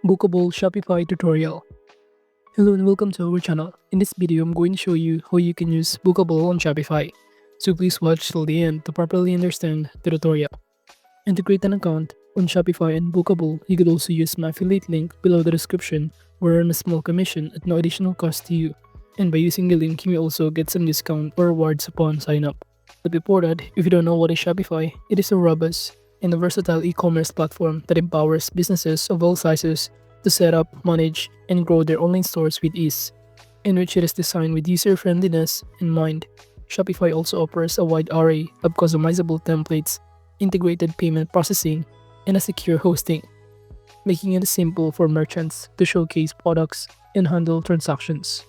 Bookable Shopify tutorial. Hello and welcome to our channel. In this video, I'm going to show you how you can use Bookable on Shopify. So please watch till the end to properly understand the tutorial. And to create an account on Shopify and Bookable, you could also use my affiliate link below the description or earn a small commission at no additional cost to you. And by using the link, you may also get some discount or rewards upon sign up. But before that, if you don't know what is Shopify, it is a robust and a versatile e-commerce platform that empowers businesses of all sizes to set up, manage, and grow their online stores with ease, in which it is designed with user-friendliness in mind. Shopify also offers a wide array of customizable templates, integrated payment processing, and a secure hosting, making it simple for merchants to showcase products and handle transactions.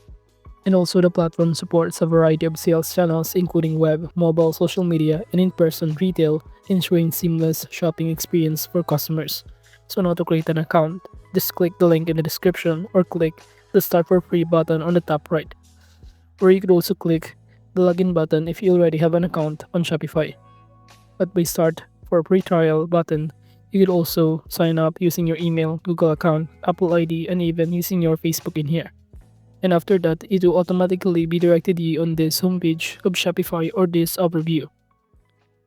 And also the platform supports a variety of sales channels including web, mobile, social media, and in-person retail, ensuring seamless shopping experience for customers. So now to create an account, just click the link in the description or click the Start for Free button on the top right. Or you could also click the Login button if you already have an account on Shopify. But by Start for Free Trial button, you could also sign up using your email, Google account, Apple ID, and even using your Facebook in here. And after that, it will automatically be directed you on this homepage of Shopify or this overview.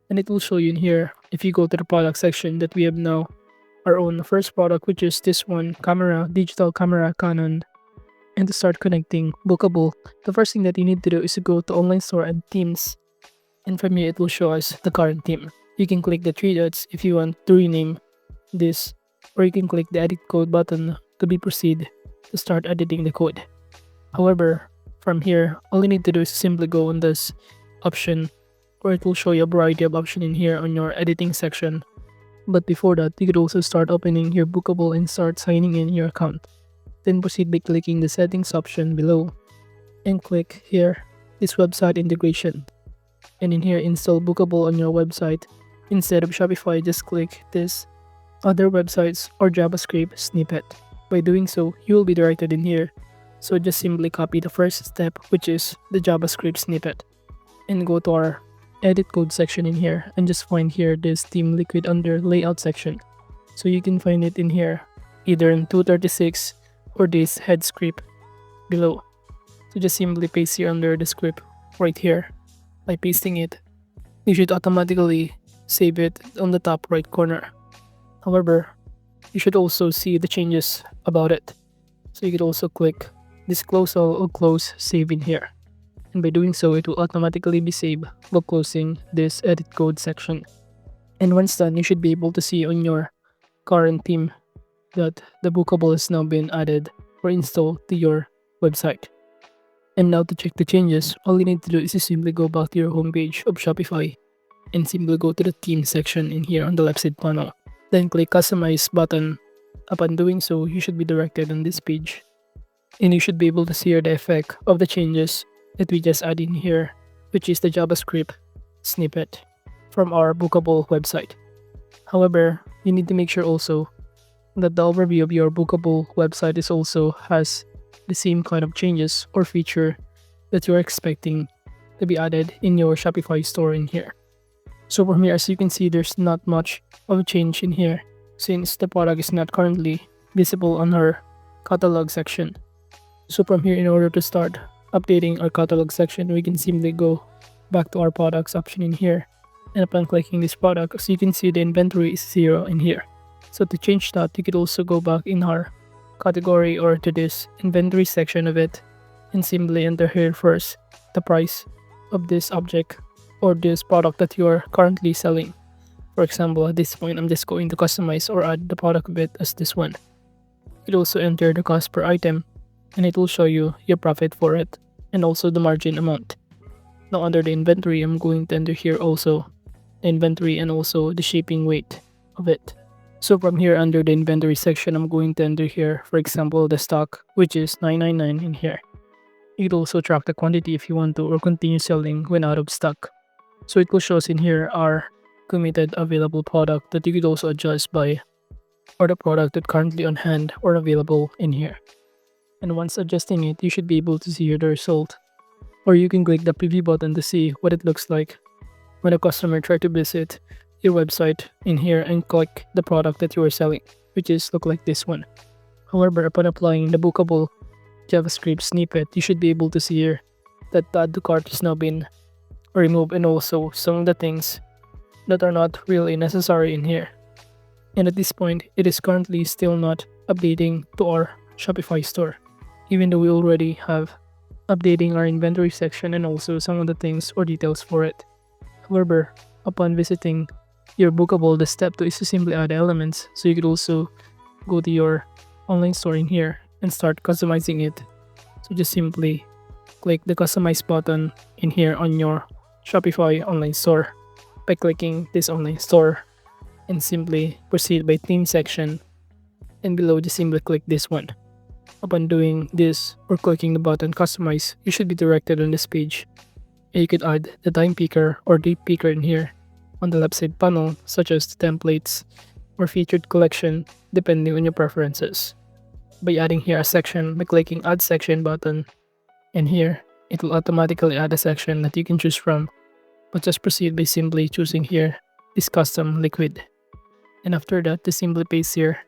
And it will show you in here if you go to the product section that we have now our own first product, which is this one, digital camera Canon. And to start connecting Bookable, the first thing that you need to do is to go to online store and themes. And from here, it will show us the current theme. You can click the three dots if you want to rename this, or you can click the edit code button to be proceed to start editing the code. However, from here, all you need to do is simply go on this option, where it will show you a variety of options in here on your editing section. But before that, you could also start opening your Bookable and start signing in your account. Then proceed by clicking the settings option below and click here, this website integration. And in here, install Bookable on your website. Instead of Shopify, just click this other websites or JavaScript snippet. By doing so, you will be directed in here. So just simply copy the first step, which is the JavaScript snippet, and go to our edit code section in here and just find here this theme liquid under layout section. So you can find it in here either in 236 or this head script below. So just simply paste here under the script right here. By pasting it, you should automatically save it on the top right corner. However, you should also see the changes about it. So you could also click this close all or close save in here. And by doing so, it will automatically be saved while closing this edit code section. And once done, you should be able to see on your current theme that the Bookable has now been added or installed to your website. And now to check the changes, all you need to do is to simply go back to your homepage of Shopify and simply go to the theme section in here on the left side panel. Then click Customize button. Upon doing so, you should be directed on this page. And you should be able to see the effect of the changes that we just added in here, which is the JavaScript snippet from our Bookable website. However, you need to make sure also that the overview of your Bookable website is also has the same kind of changes or feature that you're expecting to be added in your Shopify store in here. So from here, as you can see, there's not much of a change in here since the product is not currently visible on our catalog section. So from here, in order to start updating our catalog section, we can simply go back to our products option in here. And upon clicking this product, as you can see, the inventory is 0 in here. So to change that, you could also go back in our category or to this inventory section of it and simply enter here first the price of this object or this product that you are currently selling. For example, at this point, I'm just going to customize or add the product of it as this one. You could also enter the cost per item, and it will show you your profit for it and also the margin amount. Now under the inventory, I'm going to enter here also the inventory and also the shipping weight of it. So from here under the inventory section, I'm going to enter here, for example, the stock, which is 999 in here. You could also track the quantity if you want to or continue selling when out of stock. So it will show us in here our committed available product that you could also adjust by or the product that currently on hand or available in here. And once adjusting it, you should be able to see the result. Or you can click the preview button to see what it looks like when a customer tries to visit your website in here and click the product that you are selling, which is look like this one. However, upon applying the bookable JavaScript snippet, you should be able to see here that the add to cart has now been removed, and also some of the things that are not really necessary in here. And at this point, it is currently still not updating to our Shopify store, even though we already have updating our inventory section and also some of the things or details for it. However, upon visiting your bookable, the step 2 is to simply add elements, so you could also go to your online store in here and start customizing it. So just simply click the customize button in here on your Shopify online store by clicking this online store, and simply proceed by theme section, and below just simply click this one. Upon doing this or clicking the button customize, you should be directed on this page, and you could add the time picker or date picker in here on the left side panel, such as the templates or featured collection depending on your preferences. By adding here a section by clicking add section button, and here it will automatically add a section that you can choose from, but just proceed by simply choosing here this custom liquid. And after that, just simply paste here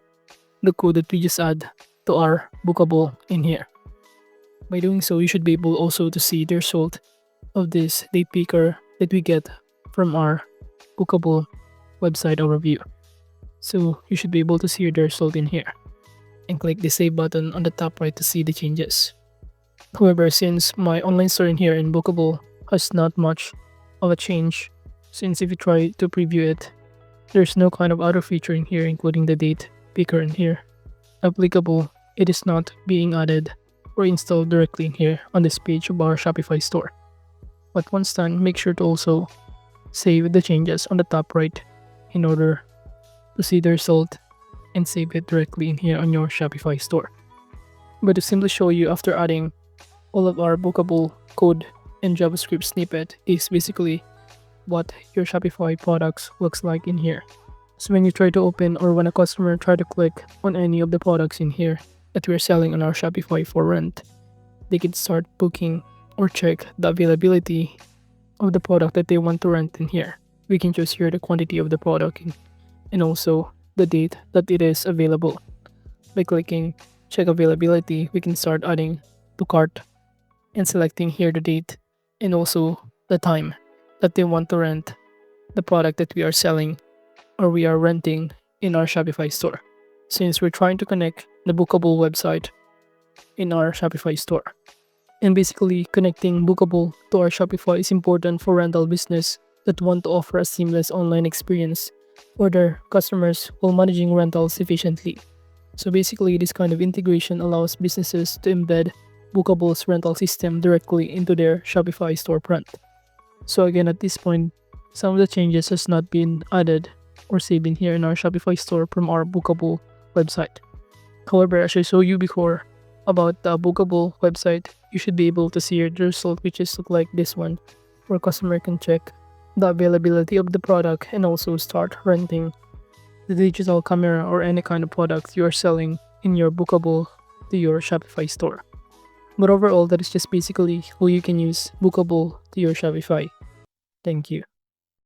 the code that we just add to our bookable in here. By doing so, you should be able also to see the result of this date picker that we get from our bookable website overview. So you should be able to see the result in here, and click the save button on the top right to see the changes. However, since my online store in here in bookable has not much of a change, since if you try to preview it, there's no kind of other feature in here, including the date picker in here. Applicable, it is not being added or installed directly in here on this page of our Shopify store. But once done, make sure to also save the changes on the top right in order to see the result and save it directly in here on your Shopify store. But to simply show you after adding all of our bookable code and JavaScript snippet is basically what your Shopify products looks like in here. So when you try to open, or when a customer try to click on any of the products in here that we're selling on our Shopify for rent, they can start booking or check the availability of the product that they want to rent in here. We can choose here the quantity of the product and also the date that it is available. By clicking check availability, we can start adding to cart and selecting here the date and also the time that they want to rent the product that we are selling or we are renting in our Shopify store, since we're trying to connect the bookable website in our Shopify store. And basically, connecting bookable to our Shopify is important for rental business that want to offer a seamless online experience for their customers while managing rentals efficiently. So basically, this kind of integration allows businesses to embed bookable's rental system directly into their Shopify storefront. So again, at this point, some of the changes has not been added or saved in here in our Shopify store from our bookable website. However, as I showed you before about the bookable website, you should be able to see the result, which is look like this one, where customer can check the availability of the product and also start renting the digital camera or any kind of product you are selling in your bookable to your Shopify store. But overall, that is just basically how you can use bookable to your Shopify. Thank you.